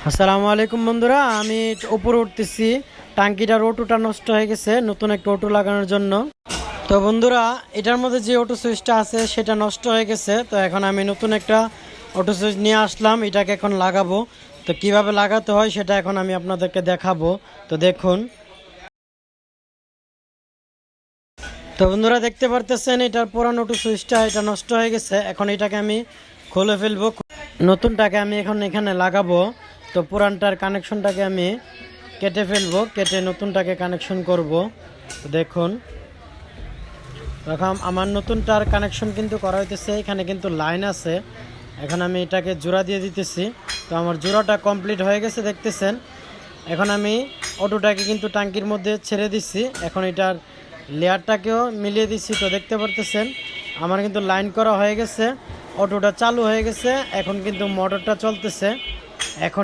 আসসালামু আলাইকুম বন্ধুরা, আমি উপরে উঠতেছি। টাঙ্কিটার অটোটা নষ্ট হয়ে গেছে, নতুন একটা অটো লাগানোর জন্য। তো বন্ধুরা, এটার মধ্যে যে অটো সুইচটা আছে সেটা নষ্ট হয়ে গেছে। তো এখন আমি নতুন একটা অটো সুইচ নিয়ে আসলাম, এটাকে এখন লাগাবো। তো কিভাবে লাগাতে হয় সেটা এখন আমি আপনাদেরকে দেখাবো। তো দেখুন। তো বন্ধুরা, দেখতে পারতেছেন এটার পুরানো অটো সুইচটা এটা নষ্ট হয়ে গেছে। এখন এটাকে আমি খুলে ফেলবো, নতুনটাকে আমি এখন এখানে লাগাবো। তো পুরানটার কানেকশনটাকে আমি কেটে ফেলবো, কেটে নতুনটাকে কানেকশন করব। তো দেখুন, এখন আমার নতুনটার কানেকশন কিন্তু করা হইতেছে। এখানে কিন্তু লাইন আছে। এখন আমি এটাকে জোড়া দিয়ে দিতেছি। তো আমার জোড়াটা কমপ্লিট হয়ে গেছে দেখতেছেন। এখন আমি অটোটাকে কিন্তু টাঙ্কির মধ্যে ছেড়ে দিচ্ছি। এখন এটার লেয়ারটাকেও মিলিয়ে দিচ্ছি। তো দেখতে পারতেছেন আমার কিন্তু লাইন করা হয়ে গেছে, অটোটা চালু হয়ে গেছে। এখন কিন্তু মোটরটা চলতেছে। এখন